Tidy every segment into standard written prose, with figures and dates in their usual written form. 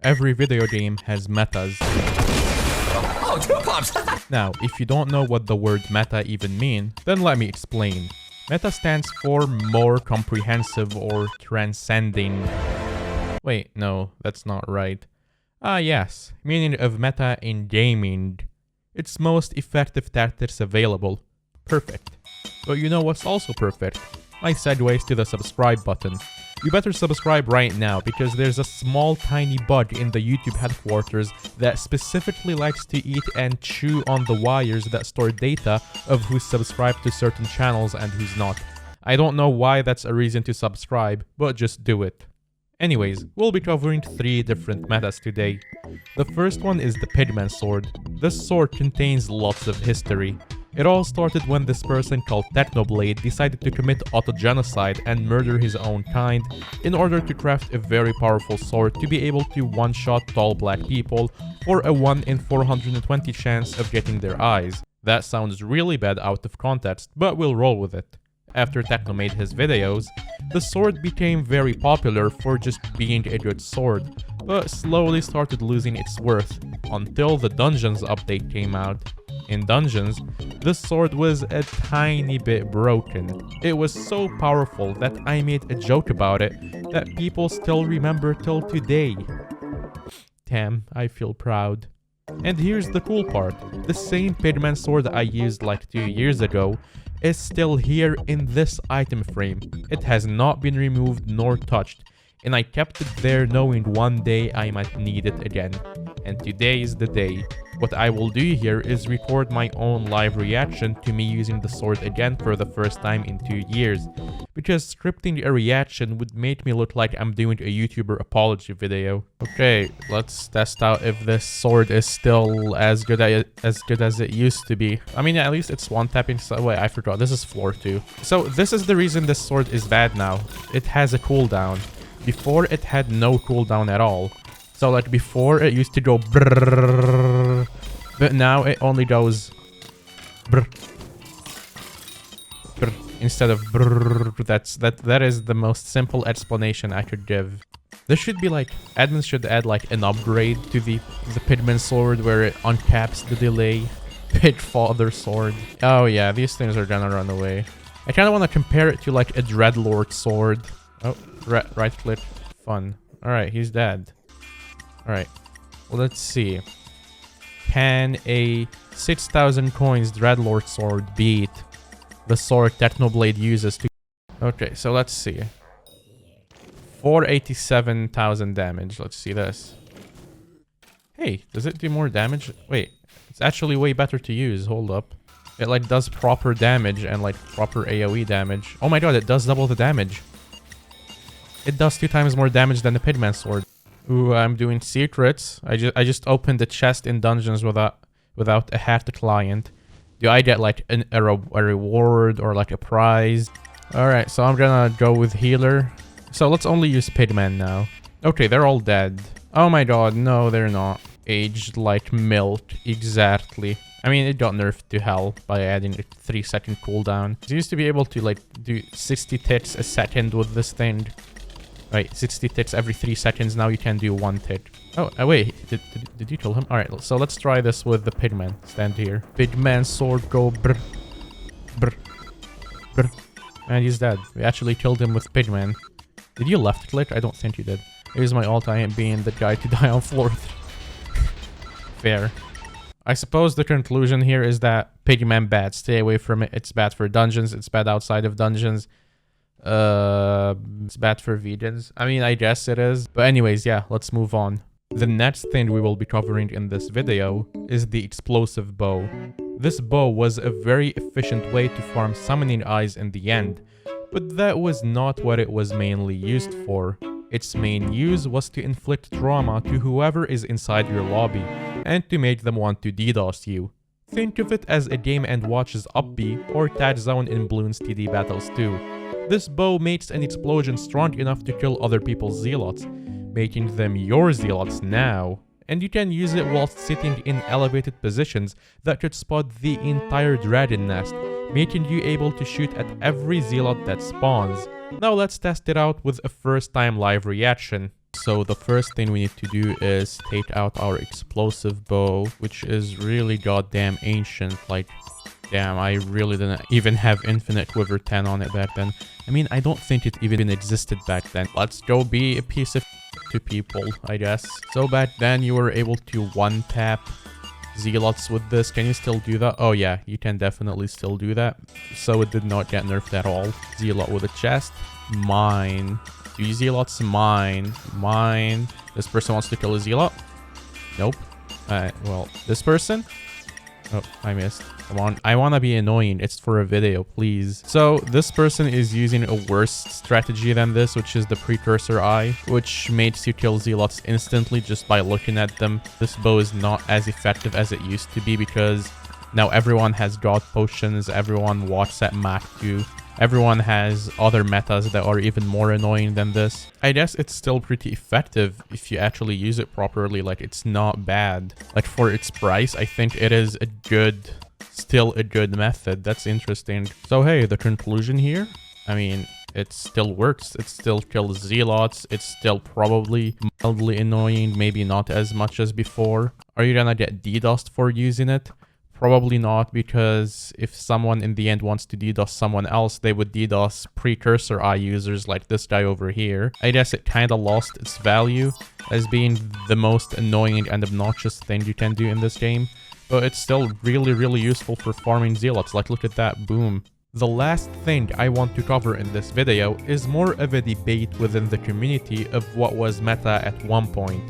every video game has metas. Oh, two pops! Now, if you don't know what the word meta even mean, then let me explain. Meta stands for more comprehensive or transcending. Wait, no, that's not right. Ah yes, meaning of meta in gaming. It's most effective tactics available. Perfect. But you know what's also perfect? My segues to the subscribe button. You better subscribe right now because there's a small tiny bug in the YouTube headquarters that specifically likes to eat and chew on the wires that store data of who's subscribed to certain channels and who's not. I don't know why that's a reason to subscribe, but just do it. Anyways, we'll be covering 3 different metas today. The first one is the Pigman sword. This sword contains lots of history. It all started when this person called Technoblade decided to commit autogenocide and murder his own kind in order to craft a very powerful sword to be able to one-shot tall black people for a 1 in 420 chance of getting their eyes. That sounds really bad out of context, but we'll roll with it. After Techno made his videos, the sword became very popular for just being a good sword, but slowly started losing its worth until the Dungeons update came out. In Dungeons, this sword was a tiny bit broken. It was so powerful that I made a joke about it that people still remember till today. Damn, I feel proud. And here's the cool part. The same Pigman sword I used like 2 years ago is still here in this item frame. It has not been removed nor touched, and I kept it there knowing one day I might need it again. And today is the day. What I will do here is record my own live reaction to me using the sword again for the first time in 2 years, because scripting a reaction would make me look like I'm doing a YouTuber apology video. Okay, let's test out if this sword is still as good as it used to be. I mean, at least it's one tapping. So wait, I forgot. This is floor 2. So this is the reason this sword is bad now. It has a cooldown. Before it had no cooldown at all. So like before it used to go brrrr, but now it only goes brrr, brrr, instead of brrrr. That is the most simple explanation I could give. This should be like, admins should add like an upgrade to the Pigman sword where it uncaps the delay. Pigfather sword. Oh yeah, these things are gonna run away. I kinda wanna compare it to like a Dreadlord sword. Oh, right click. Fun. Alright, he's dead. Alright, well, let's see. Can a 6,000 coins Dreadlord sword beat the sword Technoblade uses to... Okay, so let's see. 487,000 damage. Let's see this. Hey, does it do more damage? Wait, it's actually way better to use. Hold up. It like does proper damage and like proper AoE damage. Oh my god, it does double the damage. It does 2 times more damage than the Pigman sword. Ooh, I'm doing secrets. I just opened the chest in Dungeons without a hacked client. Do I get like a reward or like a prize? Alright, so I'm gonna go with healer. So let's only use Pigman now. Okay, they're all dead. Oh my god, no, they're not. Aged like milk, exactly. I mean, it got nerfed to hell by adding a 3-second cooldown. I used to be able to like do 60 ticks a second with this thing. Right, 60 ticks every 3 seconds. Now you can do 1 tick. Oh, wait. Did you kill him? Alright, so let's try this with the Pigman. Stand here. Pigman sword go brr. Brr. Brr. And he's dead. We actually killed him with Pigman. Did you left click? I don't think you did. Here's my all-time being the guy to die on floor 3. Fair. I suppose the conclusion here is that Pigman bad. Stay away from it. It's bad for dungeons. It's bad outside of dungeons. It's bad for vegans. I mean, I guess it is. But anyways, yeah, let's move on. The next thing we will be covering in this video is the explosive bow. This bow was a very efficient way to farm summoning eyes in the end, but that was not what it was mainly used for. Its main use was to inflict trauma to whoever is inside your lobby, and to make them want to DDoS you. Think of it as a Game & Watch's up B or Tag Zone in Bloons TD Battles 2. This bow makes an explosion strong enough to kill other people's zealots, making them your zealots now. And you can use it whilst sitting in elevated positions that could spot the entire dragon nest, making you able to shoot at every zealot that spawns. Now let's test it out with a first time live reaction. So the first thing we need to do is take out our explosive bow, which is really goddamn ancient. Like, damn, I really didn't even have infinite quiver 10 on it back then. I mean, I don't think it even existed back then. Let's go be a piece of to people, I guess. So back then you were able to one-tap zealots with this. Can you still do that? Oh yeah, you can definitely still do that. So it did not get nerfed at all. Zealot with a chest. Mine. 2 zealots. Mine. Mine. This person wants to kill a zealot. Nope. Well, this person? Oh, I missed. Come on. I want to be annoying. It's for a video, please. So this person is using a worse strategy than this, which is the precursor eye, which makes you kill zealots instantly just by looking at them. This bow is not as effective as it used to be because now everyone has god potions, everyone walks at Mach 2. Everyone has other metas that are even more annoying than this. I guess it's still pretty effective if you actually use it properly. Like, it's not bad. Like, for its price, I think it is still a good method. That's interesting. So, hey, the conclusion here, I mean, it still works. It still kills zealots. It's still probably mildly annoying, maybe not as much as before. Are you gonna get DDoSed for using it? Probably not, because if someone in the end wants to DDoS someone else, they would DDoS precursor eye users like this guy over here. I guess it kind of lost its value as being the most annoying and obnoxious thing you can do in this game, but it's still really, really useful for farming zealots. Like, look at that, boom. The last thing I want to cover in this video is more of a debate within the community of what was meta at one point.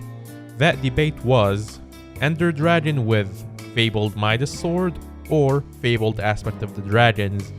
That debate was Ender Dragon with Fabled Midas Sword or Fabled Aspect of the Dragons.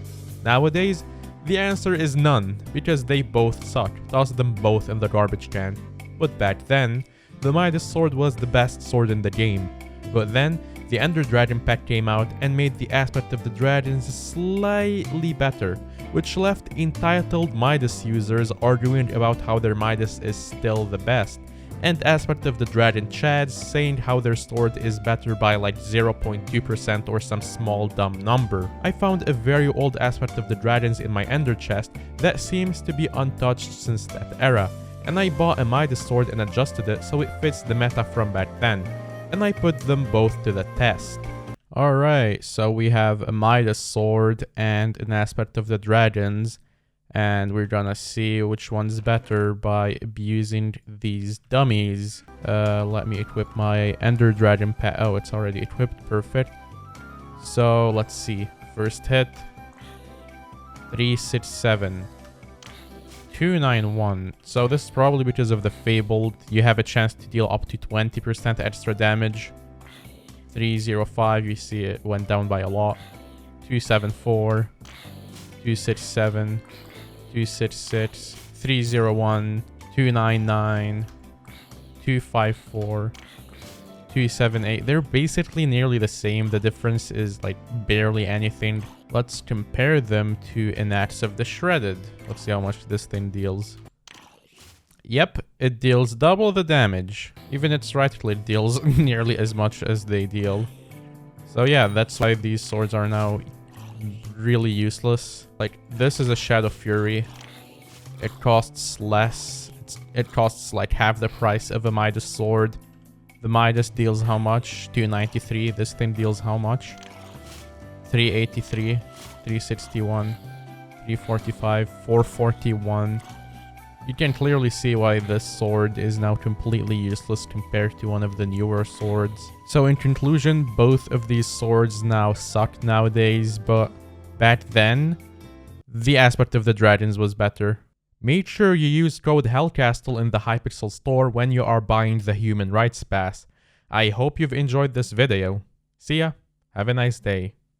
Nowadays, the answer is none, because they both suck. Toss them both in the garbage can. But back then, the Midas Sword was the best sword in the game. But then, the Ender Dragon pack came out and made the Aspect of the Dragons slightly better, which left entitled Midas users arguing about how their Midas is still the best, and Aspect of the Dragon chads saying how their sword is better by like 0.2% or some small dumb number. I found a very old Aspect of the Dragons in my Ender chest that seems to be untouched since that era, and I bought a Midas sword and adjusted it so it fits the meta from back then, and I put them both to the test. Alright, so we have a Midas sword and an Aspect of the Dragons, and we're gonna see which one's better by abusing these dummies. Let me equip my Ender Dragon pet. Oh, it's already equipped. Perfect. So let's see. First hit. 367. 291. So this is probably because of the Fabled. You have a chance to deal up to 20% extra damage. 305. You see it went down by a lot. 274. 267. 266, 301, 299, 254, 278. They're basically nearly the same. The difference is like barely anything. Let's compare them to an Axe of the Shredded. Let's see how much this thing deals. Yep, it deals double the damage. Even its right click deals nearly as much as they deal. So yeah, that's why these swords are now really useless. Like, this is a Shadow Fury. It costs less. It costs like half the price of a Midas sword. The Midas deals how much? 293. This thing deals how much? 383, 361, 345, 441. You can clearly see why this sword is now completely useless compared to one of the newer swords. So in conclusion, both of these swords now suck nowadays, but back then, the Aspect of the Dragons was better. Make sure you use code HellCastle in the Hypixel store when you are buying the Human Rights Pass. I hope you've enjoyed this video. See ya, have a nice day.